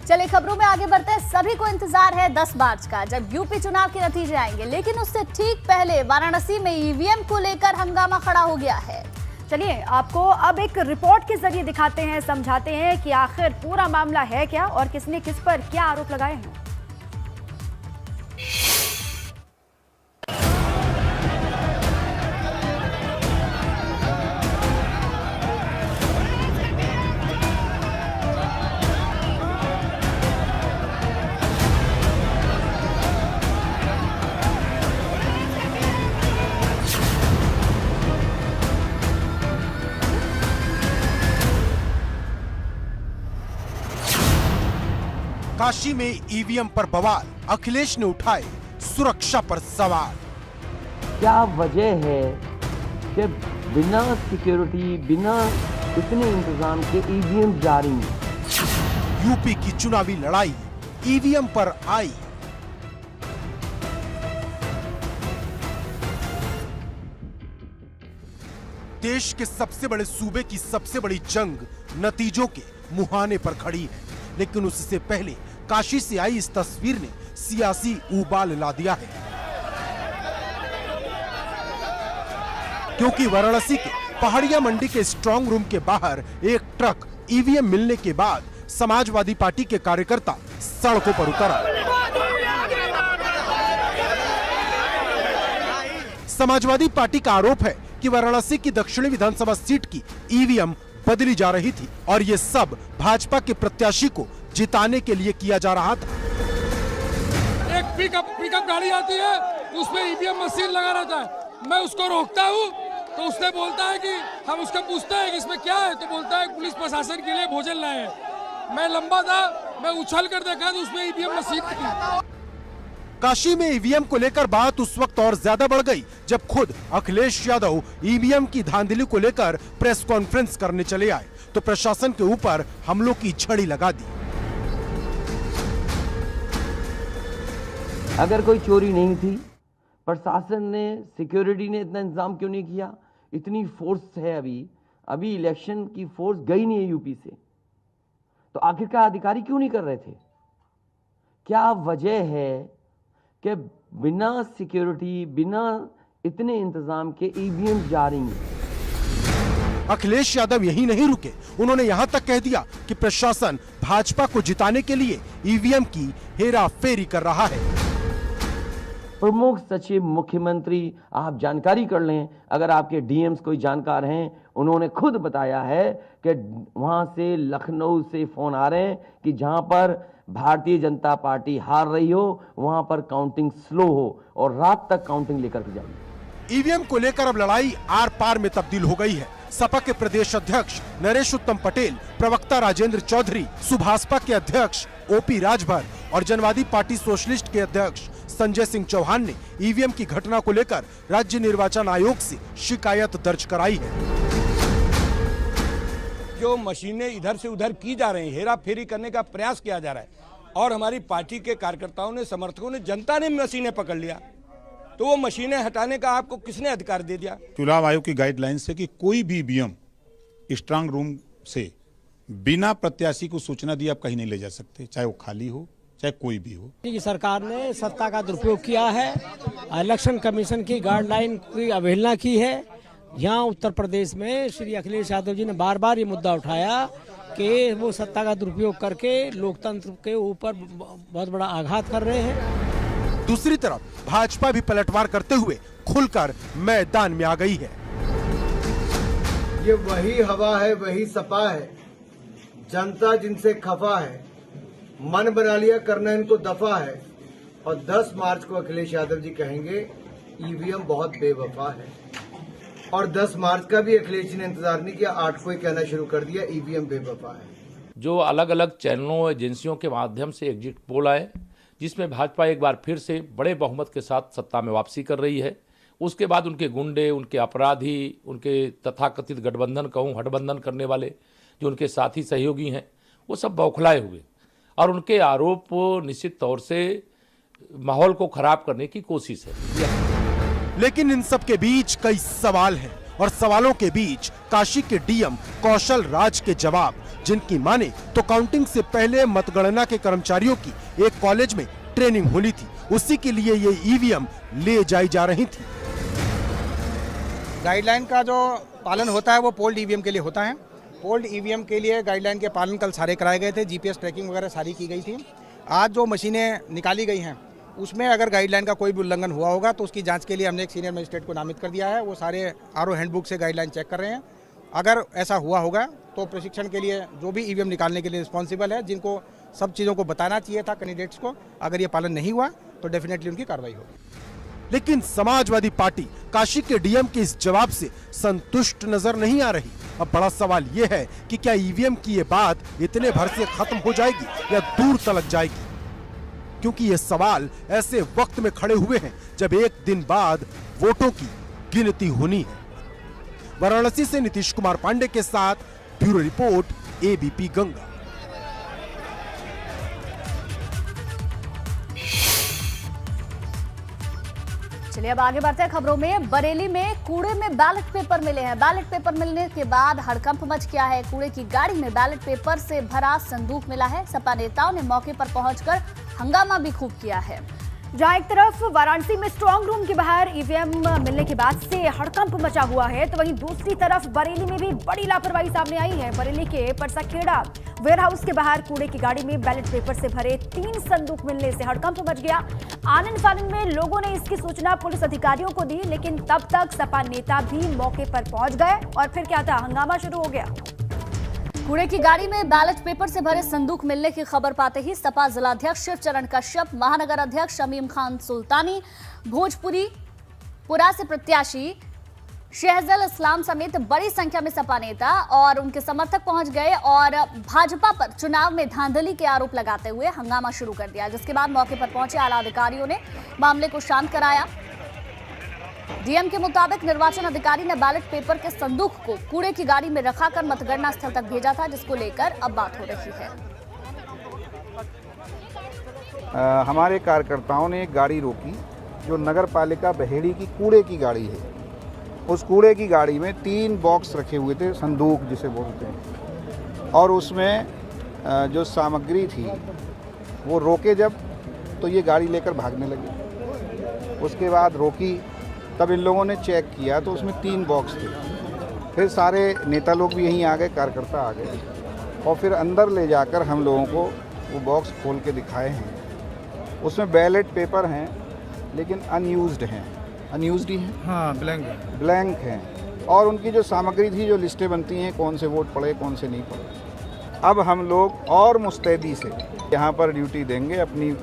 चलिए खबरों में आगे बढ़ते हैं। सभी को इंतजार है 10 मार्च का, जब यूपी चुनाव के नतीजे आएंगे, लेकिन उससे ठीक पहले वाराणसी में ईवीएम को लेकर हंगामा खड़ा हो गया है। चलिए आपको अब एक रिपोर्ट के जरिए दिखाते हैं, समझाते हैं कि आखिर पूरा मामला है क्या और किसने किस पर क्या आरोप लगाए हैं। काशी में ईवीएम पर बवाल, अखिलेश ने उठाए सुरक्षा पर सवाल। क्या वजह है कि बिना सिक्योरिटी, बिना इतने इंतजाम के ईवीएम जारी हैं? यूपी की चुनावी लड़ाई ईवीएम पर आई। देश के सबसे बड़े सूबे की सबसे बड़ी जंग नतीजों के मुहाने पर खड़ी है, लेकिन उससे पहले काशी से आई इस तस्वीर ने सियासी उबाल ला दिया है, क्योंकि वाराणसी के पहाड़िया मंडी के स्ट्रांग रूम के बाहर एक ट्रक ईवीएम मिलने के बाद समाजवादी पार्टी के कार्यकर्ता सड़कों पर उतर आए। समाजवादी पार्टी का आरोप है कि वाराणसी की दक्षिणी विधानसभा सीट की ईवीएम बदली जा रही थी और ये सब भाजपा के प्रत्याशी को जिताने के लिए किया जा रहा था। एक पिकअप गाड़ी आती है, उसमें ईवीएम मशीन लगा रहता है। मैं उसको रोकता हूँ तो उसने बोलता है कि हम उसको पूछते हैं कि इसमें क्या है, तो बोलता है पुलिस प्रशासन के लिए भोजन लाए हैं। मैं लंबा था, मैं उछल कर देखा तो उसमें ईवीएम मशीन थी। काशी में ईवीएम को लेकर बात उस वक्त और ज्यादा बढ़ गई जब खुद अखिलेश यादव ईवीएम की धांधली को लेकर प्रेस कॉन्फ्रेंस करने चले आए तो प्रशासन के ऊपर हमलों की झड़ी लगा दी। अगर कोई चोरी नहीं थी, प्रशासन ने, सिक्योरिटी ने इतना इंतजाम क्यों नहीं किया? इतनी फोर्स है, अभी इलेक्शन की फोर्स गई नहीं है यूपी से, तो आखिरकार अधिकारी क्यों नहीं कर रहे थे? क्या वजह है कि बिना सिक्योरिटी, बिना इतने इंतजाम के ईवीएम जारी हैं? अखिलेश यादव यही नहीं रुके, उन्होंने यहां तक कह दिया कि प्रशासन भाजपा को जिताने के लिए ईवीएम की हेरा फेरी कर रहा है। प्रमुख सचिव मुख्यमंत्री, आप जानकारी कर लें, अगर आपके डीएम्स कोई जानकार हैं, उन्होंने खुद बताया है कि वहां से, लखनऊ से फोन आ रहे हैं कि जहां पर भारतीय जनता पार्टी हार रही हो वहां पर काउंटिंग स्लो हो और रात तक काउंटिंग लेकर के जाइए। ईवीएम को लेकर अब लड़ाई आर पार में तब्दील हो गई है। सपा के प्रदेश अध्यक्ष नरेश उत्तम पटेल, प्रवक्ता राजेंद्र चौधरी, सुभाषपा के अध्यक्ष ओपी राजभर और जनवादी पार्टी सोशलिस्ट के अध्यक्ष संजय सिंह चौहान ने ईवीएम की घटना को लेकर राज्य निर्वाचन आयोग से शिकायत दर्ज कराई है। जो मशीनें इधर से उधर की जा रही हैं, हेरा फेरी करने का प्रयास किया जा रहा है और हमारी पार्टी के कार्यकर्ताओं ने, समर्थकों ने, जनता ने मशीनें पकड़ लिया, तो वो मशीनें हटाने का आपको किसने अधिकार दे दिया? चुनाव आयोग की गाइडलाइन से कि कोई भी ईवीएम स्ट्रांग रूम से बिना प्रत्याशी को सूचना दिए आप कहीं नहीं ले जा सकते, चाहे वो खाली हो चाहे कोई भी हो। सरकार ने सत्ता का दुरुपयोग किया है, इलेक्शन कमीशन की गाइडलाइन की अवहेलना की है। यहाँ उत्तर प्रदेश में श्री अखिलेश यादव जी ने बार बार ये मुद्दा उठाया कि वो सत्ता का दुरुपयोग करके लोकतंत्र के ऊपर बहुत बड़ा आघात कर रहे हैं। दूसरी तरफ भाजपा भी पलटवार करते हुए खुलकर मैदान में आ गई है। ये वही हवा है, वही सपा है, जनता जिनसे खफा है, मन बना लिया, करना इनको दफा है। और 10 मार्च को अखिलेश यादव जी कहेंगे ईवीएम बहुत बेवफा है, और 10 मार्च का भी अखिलेश जी ने इंतजार नहीं किया, 8 को ही कहना शुरू कर दिया ईवीएम बेवफा है। जो अलग अलग चैनलों, एजेंसियों के माध्यम से एग्जिट पोल आए, जिसमें भाजपा एक बार फिर से बड़े बहुमत के साथ सत्ता में वापसी कर रही है, उसके बाद उनके गुंडे, उनके अपराधी, उनके तथाकथित गठबंधन कहूँ, हठबंधन करने वाले जो उनके साथी सहयोगी हैं, वो सब बौखलाए हुए और उनके आरोप निश्चित तौर से माहौल को खराब करने की कोशिश है। लेकिन इन सब के बीच कई सवाल हैं और सवालों के बीच काशी के डीएम कौशल राज के जवाब, जिनकी माने तो काउंटिंग से पहले मतगणना के कर्मचारियों की एक कॉलेज में ट्रेनिंग होनी थी, उसी के लिए ये ईवीएम ले जाई जा रही थी। गाइडलाइन का जो पालन होता है वो पोल्ड ईवीएम के लिए होता है। पोल्ड ईवीएम के लिए गाइडलाइन के पालन कल सारे कराए गए थे, जीपीएस ट्रैकिंग वगैरह सारी की गई थी। आज जो मशीनें निकाली गई हैं उसमें अगर गाइडलाइन का कोई भी उल्लंघन हुआ होगा तो उसकी जांच के लिए हमने एक सीनियर मजिस्ट्रेट को नामित कर दिया है। वो सारे आरओ हैंडबुक से गाइडलाइन चेक कर रहे हैं। अगर ऐसा हुआ होगा तो प्रशिक्षण के लिए जो भी ईवीएम निकालने के लिए रिस्पॉन्सिबल है, जिनको सब चीज़ों को बताना चाहिए था कैंडिडेट्स को, अगर ये पालन नहीं हुआ तो डेफिनेटली उनकी कार्रवाई होगी। लेकिन समाजवादी पार्टी काशी के डीएम के इस जवाब से संतुष्ट नजर नहीं आ रही। अब बड़ा सवाल ये है कि क्या ईवीएम की ये बात इतने भर से खत्म हो जाएगी या दूर तलक जाएगी, क्योंकि ये सवाल ऐसे वक्त में खड़े हुए हैं जब एक दिन बाद वोटों की गिनती होनी है। वाराणसी से नीतीश कुमार पांडे के साथ ब्यूरो रिपोर्ट, एबीपी गंगा। चलिए अब आगे बढ़ते हैं खबरों में। बरेली में कूड़े में बैलेट पेपर मिले हैं। बैलेट पेपर मिलने के बाद हड़कंप मच गया है। कूड़े की गाड़ी में बैलेट पेपर से भरा संदूक मिला है। सपा नेताओं ने मौके पर पहुंचकर हंगामा भी खूब किया है। जहां एक तरफ वाराणसी में स्ट्रांग रूम के बाहर ईवीएम मिलने के बाद से हड़कंप मचा हुआ है, तो वहीं दूसरी तरफ बरेली में भी बड़ी लापरवाही सामने आई है। बरेली के परसाखेड़ा वेयर हाउस के बाहर कूड़े की गाड़ी में बैलेट पेपर से भरे 3 संदूक मिलने से हड़कंप मच गया। आनन फानन में लोगों ने इसकी सूचना पुलिस अधिकारियों को दी, लेकिन तब तक सपा नेता भी मौके पर पहुंच गए और फिर क्या था, हंगामा शुरू हो गया। कूड़े की गाड़ी में बैलेट पेपर से भरे संदूक मिलने की खबर पाते ही सपा जिलाध्यक्ष शिवचरण कश्यप, महानगर अध्यक्ष शमीम खान सुल्तानी, भोजपुरी पुरा से प्रत्याशी शहजल इस्लाम समेत बड़ी संख्या में सपा नेता और उनके समर्थक पहुंच गए और भाजपा पर चुनाव में धांधली के आरोप लगाते हुए हंगामा शुरू कर दिया, जिसके बाद मौके पर पहुंचे आला अधिकारियों ने मामले को शांत कराया। डीएम के मुताबिक निर्वाचन अधिकारी ने बैलेट पेपर के संदूक को कूड़े की गाड़ी में रखाकर मतगणना स्थल तक भेजा था, जिसको लेकर अब बात हो रही है। हमारे कार्यकर्ताओं ने एक गाड़ी रोकी जो नगर पालिका बहेड़ी की कूड़े की गाड़ी है। उस कूड़े की गाड़ी में 3 बॉक्स रखे हुए थे, संदूक जिसे बोलते हैं, और उसमें जो सामग्री थी वो रोके जब, तो ये गाड़ी लेकर भागने लगे। उसके बाद रोकी, तब इन लोगों ने चेक किया तो उसमें 3 बॉक्स थे। फिर सारे नेता लोग भी यहीं आ गए, कार्यकर्ता आ गए, और फिर अंदर ले जाकर हम लोगों को वो बॉक्स खोल के दिखाए हैं। उसमें बैलेट पेपर हैं लेकिन अनयूज्ड हैं। अनयूज्ड ही हैं, हाँ, ब्लैंक हैं। और उनकी जो सामग्री थी, जो लिस्टें बनती हैं कौन से वोट पड़े कौन से नहीं पड़े। अब हम लोग और मुस्तैदी से यहाँ पर ड्यूटी देंगे, अपनी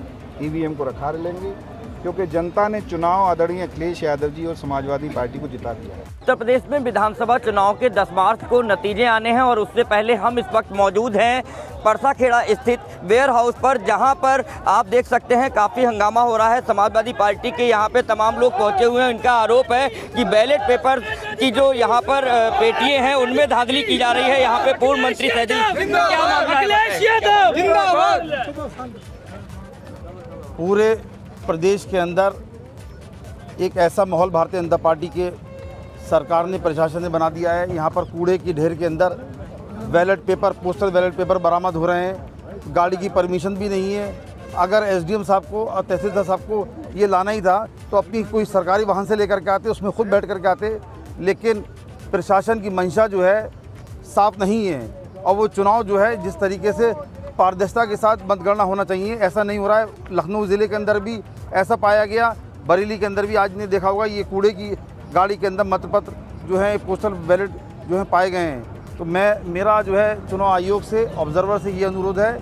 ईवीएम को रखा लेंगे, क्योंकि जनता ने चुनाव आदरणीय अखिलेश यादव जी और समाजवादी पार्टी को जिता दिया है। उत्तर प्रदेश में विधानसभा चुनाव के 10 मार्च को नतीजे आने हैं और उससे पहले हम इस वक्त मौजूद हैं परसाखेड़ा स्थित वेयर हाउस पर, जहां पर आप देख सकते हैं काफ़ी हंगामा हो रहा है। समाजवादी पार्टी के यहां पे तमाम लोग पहुंचे हुए हैं। इनका आरोप है कि बैलेट पेपर की जो यहां पर पेटियां हैं उनमें धांधली की जा रही है। यहां पे पूर्व मंत्री पूरे प्रदेश के अंदर एक ऐसा माहौल भारतीय जनता पार्टी के सरकार ने, प्रशासन ने बना दिया है। यहाँ पर कूड़े की ढेर के अंदर ballot paper, postal ballot paper बरामद हो रहे हैं। गाड़ी की परमिशन भी नहीं है। अगर एसडीएम साहब को और तहसीलदार साहब को ये लाना ही था तो अपनी कोई सरकारी वाहन से लेकर के आते, उसमें खुद बैठ कर के आते। लेकिन प्रशासन की मंशा जो है साफ नहीं है, और वो चुनाव जो है जिस तरीके से पारदर्शिता के साथ मतगणना होना चाहिए, ऐसा नहीं हो रहा है। लखनऊ ज़िले के अंदर भी ऐसा पाया गया, बरेली के अंदर भी आज ने देखा होगा, ये कूड़े की गाड़ी के अंदर मतपत्र जो है, पोस्टल बैलेट जो है पाए गए हैं। तो मेरा जो है चुनाव आयोग से, ऑब्जर्वर से ये अनुरोध है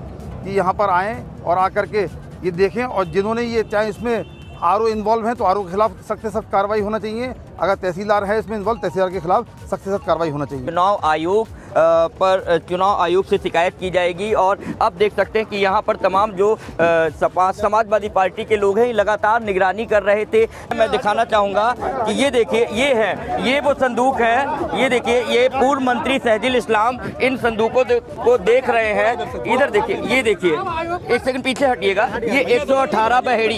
कि यहाँ पर आएँ और आकर के ये देखें, और जिन्होंने ये, चाहे इसमें आरओ इन्वॉल्व हैं तो आरओ के खिलाफ सख्त से सख्त कार्रवाई होना चाहिए। अगर तहसीलदार है इसमें इन्वॉल्व, तहसीलदार के खिलाफ सख्त से सख्त कार्रवाई होना चाहिए। चुनाव आयोग पर चुनाव आयोग से शिकायत की जाएगी। और अब देख सकते हैं कि यहाँ पर तमाम जो समाजवादी पार्टी के लोग हैं लगातार निगरानी कर रहे थे। मैं दिखाना चाहूँगा कि ये देखिए, ये वो संदूक है, ये देखिए, ये पूर्व मंत्री शहजील इस्लाम इन संदूकों को देख रहे हैं। इधर देखिए, ये देखिए, एक सेकंड पीछे हटिएगा, ये 118 बहेड़ी,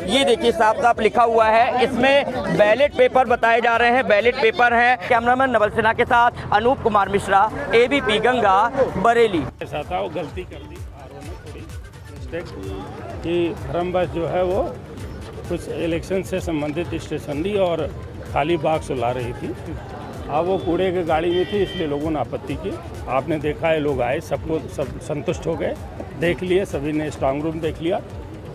ये देखिए साफ साफ लिखा हुआ है। इसमें बैलेट पेपर बताए जा रहे हैं, बैलेट पेपर हैं। कैमरामैन नवल सिन्हा के साथ अनूप कुमार मिश्रा, ABP गंगा, बरेली। ऐसा था, वो गलती कर दी आरओ ने, थोड़ी मिस्टेक कि भरमबस जो है वो कुछ इलेक्शन से संबंधित स्टेशनरी और खाली बाग सुला रही थी। अब वो कूड़े की गाड़ी में थी, इसलिए लोगों ने आपत्ति की। आपने देखा है, लोग आए, सब संतुष्ट हो गए, देख लिए, सभी ने स्ट्रांग रूम देख लिया,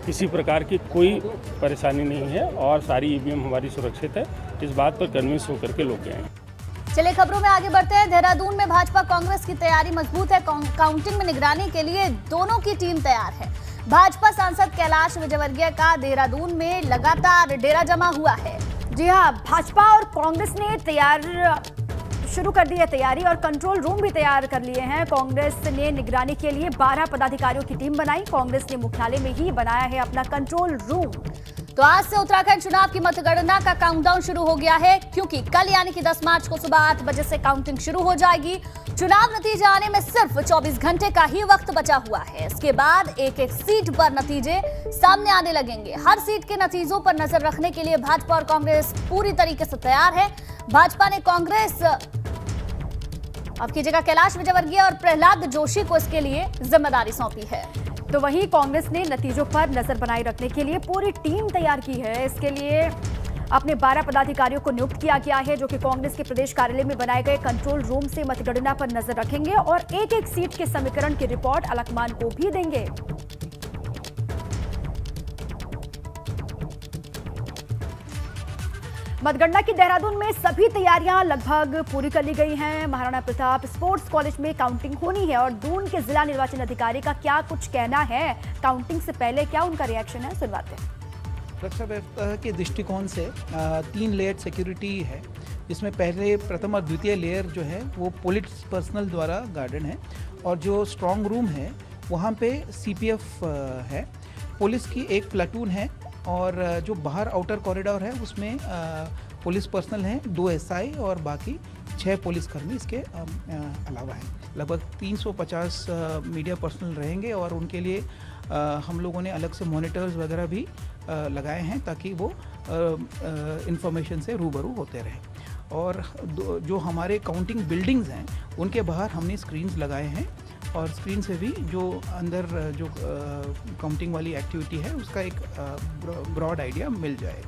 किसी प्रकार की कोई परेशानी नहीं है और सारी EVM हमारी सुरक्षित है। इस बात पर कन्विंस होकर के लोग गए। चलिए खबरों में आगे बढ़ते हैं। देहरादून में भाजपा कांग्रेस की तैयारी मजबूत है। काउंटिंग में निगरानी के लिए दोनों की टीम तैयार है। भाजपा सांसद कैलाश विजयवर्गीय का देहरादून में लगातार डेरा जमा हुआ है। जी हाँ, भाजपा और कांग्रेस ने शुरू कर दी है तैयारी और कंट्रोल रूम भी तैयार कर लिए हैं। कांग्रेस ने निगरानी के लिए 12 पदाधिकारियों की टीम बनाई। कांग्रेस ने मुख्यालय में ही बनाया है अपना कंट्रोल रूम। तो आज से उत्तराखंड चुनाव की मतगणना का काउंटडाउन शुरू हो गया है, क्योंकि कल यानी कि 10 मार्च को सुबह 8 बजे से काउंटिंग शुरू हो जाएगी। चुनाव नतीजे आने में सिर्फ 24 घंटे का ही वक्त बचा हुआ है। इसके बाद एक एक सीट पर नतीजे सामने आने लगेंगे। हर सीट के नतीजों पर नजर रखने के लिए भाजपा और कांग्रेस पूरी तरीके से तैयार है। भाजपा ने कांग्रेस अब की जगह कैलाश विजयवर्गीय और प्रहलाद जोशी को इसके लिए जिम्मेदारी सौंपी है। तो वहीं कांग्रेस ने नतीजों पर नजर बनाए रखने के लिए पूरी टीम तैयार की है। इसके लिए अपने 12 पदाधिकारियों को नियुक्त किया गया है, जो कि कांग्रेस के प्रदेश कार्यालय में बनाए गए कंट्रोल रूम से मतगणना पर नजर रखेंगे और एक एक सीट के समीकरण की रिपोर्ट अलकमान को भी देंगे। मतगणना की देहरादून में सभी तैयारियां लगभग पूरी कर ली गई हैं। महाराणा प्रताप स्पोर्ट्स कॉलेज में काउंटिंग होनी है और दून के जिला निर्वाचन अधिकारी का क्या कुछ कहना है काउंटिंग से पहले, क्या उनका रिएक्शन है, सुनवाते हैं। सुरक्षा व्यवस्था के दृष्टिकोण से 3 लेयर सिक्योरिटी है, जिसमें पहले, प्रथम और द्वितीय लेयर जो है वो पुलिस पर्सनल द्वारा गार्डन है और जो स्ट्रांग रूम है वहाँ पे CPF है, पुलिस की एक प्लाटून है और जो बाहर आउटर कॉरिडोर है उसमें पुलिस पर्सनल हैं 2 SI और बाकी 6 पुलिसकर्मी इसके अलावा हैं। लगभग 350 मीडिया पर्सनल रहेंगे और उनके लिए हम लोगों ने अलग से मॉनिटर्स वगैरह भी लगाए हैं ताकि वो इंफॉर्मेशन से रूबरू होते रहें। और जो हमारे काउंटिंग बिल्डिंग्स हैं उनके बाहर हमने स्क्रीन्स लगाए हैं और स्क्रीन से भी जो अंदर जो काउंटिंग वाली एक्टिविटी है उसका एक ब्रॉड आइडिया मिल जाए।